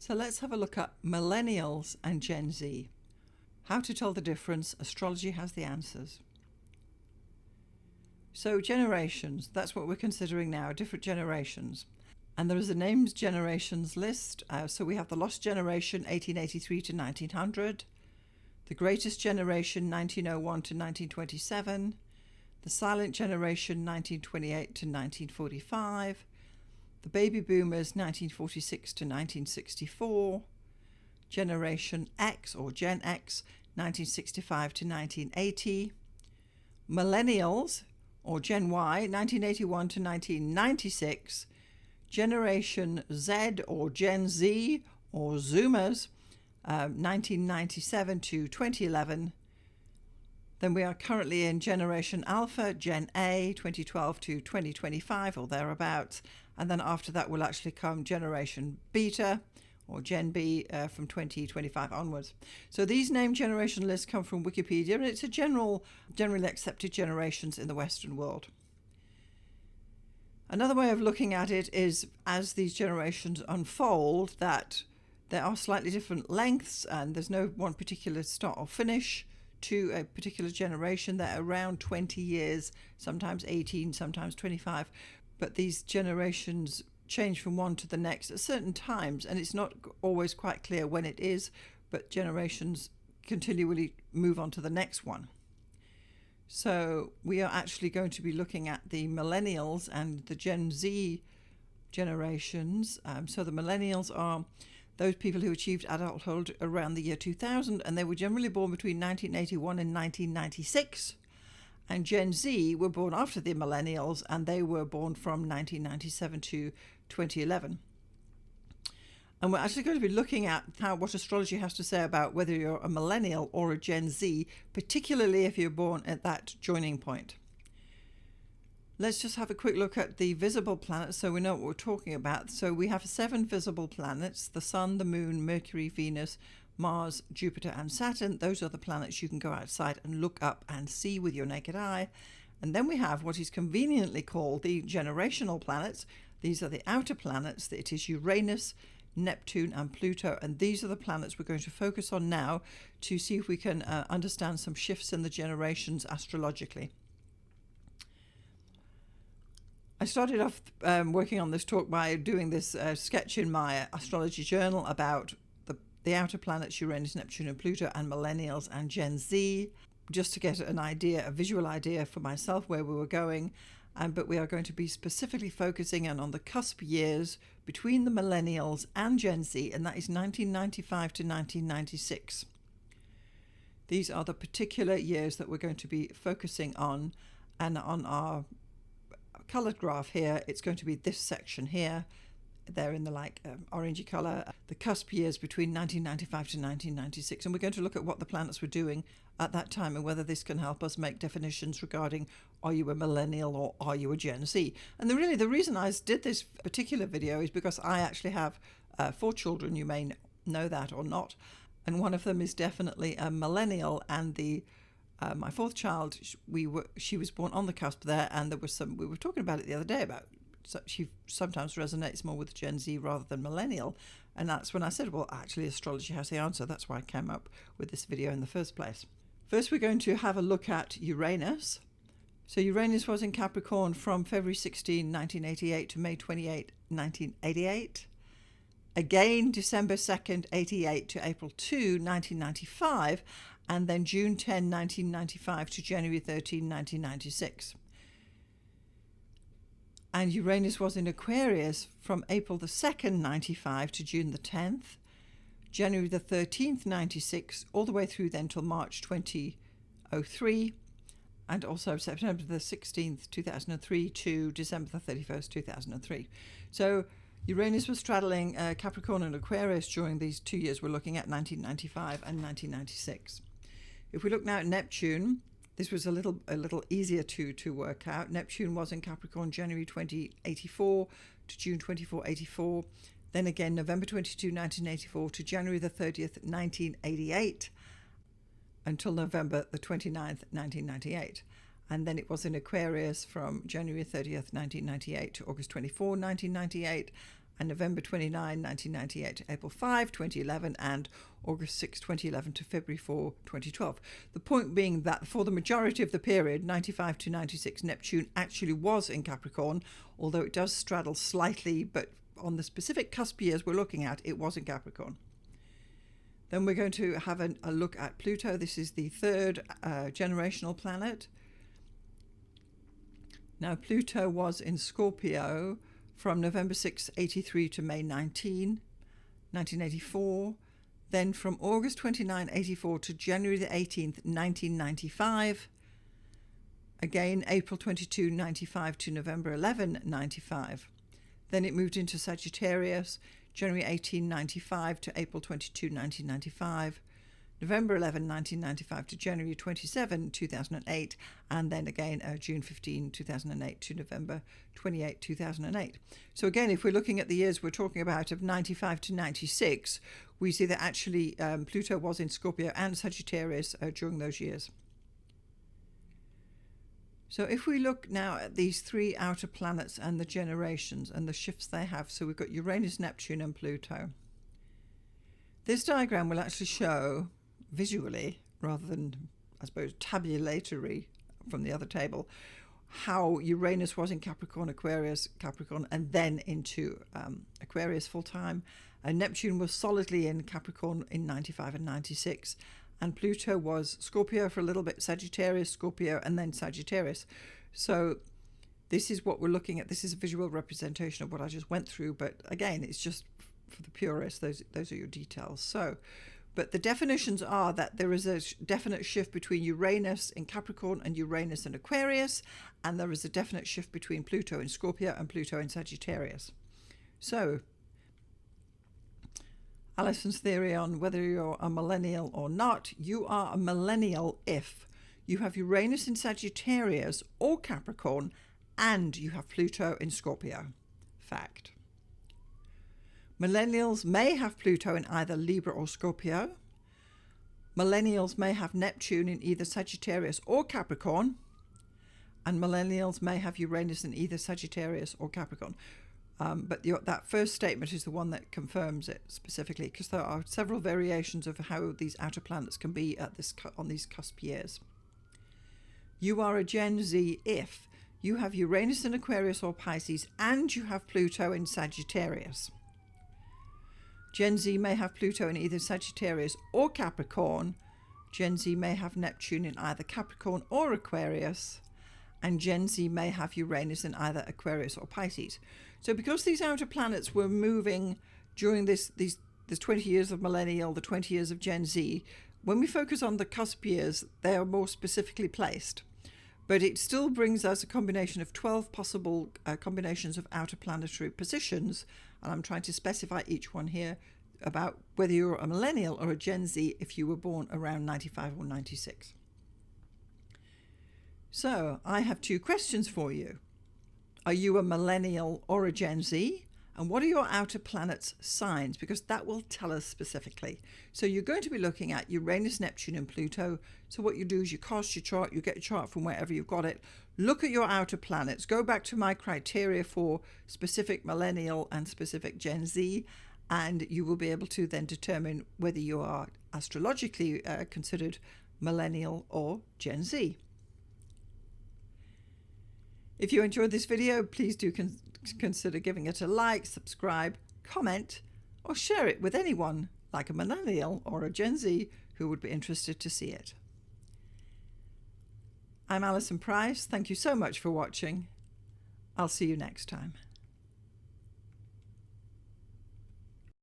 So let's have a look at Millennials and Gen Z. How to tell the difference. Astrology has the answers. So generations, that's what we're considering now, different generations. And there is a names generations list. So we have the lost generation, 1883 to 1900. The greatest generation, 1901 to 1927. The silent generation, 1928 to 1945. The baby boomers, 1946 to 1964. Generation X or Gen X, 1965 to 1980. Millennials or Gen Y, 1981 to 1996. Generation Z or Gen Z or Zoomers, 1997 to 2011. Then we are currently in Generation Alpha, Gen A, 2012 to 2025 or thereabouts. And then after that will actually come Generation Beta or Gen B from 2025 onwards. So these name generation lists come from Wikipedia, and it's a generally accepted generations in the Western world. Another way of looking at it is, as these generations unfold, that there are slightly different lengths and there's no one particular start or finish to a particular generation. They're around 20 years, sometimes 18, sometimes 25. But these generations change from one to the next at certain times, and it's not always quite clear when it is, but generations continually move on to the next one. So we are actually going to be looking at the millennials and the Gen Z generations. So the millennials are those people who achieved adulthood around the year 2000, and they were generally born between 1981 and 1996. And Gen Z were born after the millennials, and they were born from 1997 to 2011. And we're actually going to be looking at what astrology has to say about whether you're a millennial or a Gen Z, particularly if you're born at that joining point. Let's just have a quick look at the visible planets so we know what we're talking about. So we have 7 visible planets: the Sun, the Moon, Mercury, Venus, Mars, Jupiter and Saturn. Those are the planets you can go outside and look up and see with your naked eye. And then we have what is conveniently called the generational planets. These are the outer planets. It is Uranus, Neptune and Pluto, and these are the planets we're going to focus on now to see if we can understand some shifts in the generations astrologically. I started off working on this talk by doing this sketch in my astrology journal about the outer planets, Uranus, Neptune and Pluto, and millennials and Gen Z, just to get an idea, a visual idea for myself where we were going. But we are going to be specifically focusing in on the cusp years between the millennials and Gen Z, and that is 1995 to 1996. These are the particular years that we're going to be focusing on, and on our colored graph here, it's going to be this section here. They're in the orangey color, the cusp years between 1995 to 1996. And we're going to look at what the planets were doing at that time and whether this can help us make definitions regarding, are you a millennial or are you a Gen Z? And the reason I did this particular video is because I actually have 4 children. You may know that or not. And one of them is definitely a millennial, and my 4th child, she was born on the cusp there, and there was we were talking about it the other day about, so she sometimes resonates more with Gen Z rather than millennial. And that's when I said, well, actually astrology has the answer. That's why I came up with this video in the first place. First, we're going to have a look at Uranus. So Uranus was in Capricorn from February 16, 1988 to May 28, 1988. Again, December 2nd, 88 to April 2, 1995. And then June 10, 1995 to January 13, 1996. And Uranus was in Aquarius from April the 2nd, 95 to June the 10th, January the 13th, 96, all the way through then till March 2003, and also September the 16th, 2003 to December the 31st, 2003. So Uranus was straddling Capricorn and Aquarius during these 2 years we're looking at, 1995 and 1996. If we look now at Neptune, this was a little easier to work out. Neptune was in Capricorn January 2084 to June 2484. Then again November 22, 1984 to January the 30th, 1988 until November the 29th, 1998. And then it was in Aquarius from January 30th, 1998 to August 24, 1998. and November 29, 1998 to April 5, 2011, and August 6, 2011 to February 4, 2012. The point being that for the majority of the period, 95 to 96, Neptune actually was in Capricorn, although it does straddle slightly, but on the specific cusp years we're looking at, it was in Capricorn. Then we're going to have a look at Pluto. This is the third generational planet. Now, Pluto was in Scorpio from November 6, 83 to May 19, 1984. Then from August 29, 84 to January the 18th, 1995. Again, April 22, 95 to November 11, 95. Then it moved into Sagittarius, January 18, 95 to April 22, 1995. November 11, 1995 to January 27, 2008, and then again June 15, 2008 to November 28, 2008. So again, if we're looking at the years we're talking about of 95 to 96, we see that actually Pluto was in Scorpio and Sagittarius during those years. So if we look now at these three outer planets and the generations and the shifts they have, so we've got Uranus, Neptune, and Pluto. This diagram will actually show visually, rather than, I suppose, tabulatory from the other table, how Uranus was in Capricorn, Aquarius, Capricorn, and then into Aquarius full time. And Neptune was solidly in Capricorn in 95 and 96. And Pluto was Scorpio for a little bit, Sagittarius, Scorpio, and then Sagittarius. So this is what we're looking at. This is a visual representation of what I just went through. But again, it's just for the purists. Those are your details. So, but the definitions are that there is a definite shift between Uranus in Capricorn and Uranus in Aquarius, and there is a definite shift between Pluto in Scorpio and Pluto in Sagittarius. So, Alison's theory on whether you're a millennial or not: you are a millennial if you have Uranus in Sagittarius or Capricorn and you have Pluto in Scorpio. Fact. Millennials may have Pluto in either Libra or Scorpio. Millennials may have Neptune in either Sagittarius or Capricorn. And millennials may have Uranus in either Sagittarius or Capricorn. But that first statement is the one that confirms it specifically, because there are several variations of how these outer planets can be at on these cusp years. You are a Gen Z if you have Uranus in Aquarius or Pisces and you have Pluto in Sagittarius. Gen Z may have Pluto in either Sagittarius or Capricorn. Gen Z may have Neptune in either Capricorn or Aquarius. And Gen Z may have Uranus in either Aquarius or Pisces. So because these outer planets were moving during this 20 years of Millennial, the 20 years of Gen Z, when we focus on the cusp years, they are more specifically placed. But it still brings us a combination of 12 possible combinations of outer planetary positions. And I'm trying to specify each one here about whether you're a millennial or a Gen Z if you were born around 95 or 96. So I have two questions for you. Are you a millennial or a Gen Z? And what are your outer planets' signs? Because that will tell us specifically. So you're going to be looking at Uranus, Neptune, and Pluto. So what you do is you cast your chart, you get a chart from wherever you've got it. Look at your outer planets. Go back to my criteria for specific millennial and specific Gen Z, and you will be able to then determine whether you are astrologically considered millennial or Gen Z. If you enjoyed this video, please do consider giving it a like, subscribe, comment, or share it with anyone like a millennial or a Gen Z who would be interested to see it. I'm Alison Price. Thank you so much for watching. I'll see you next time.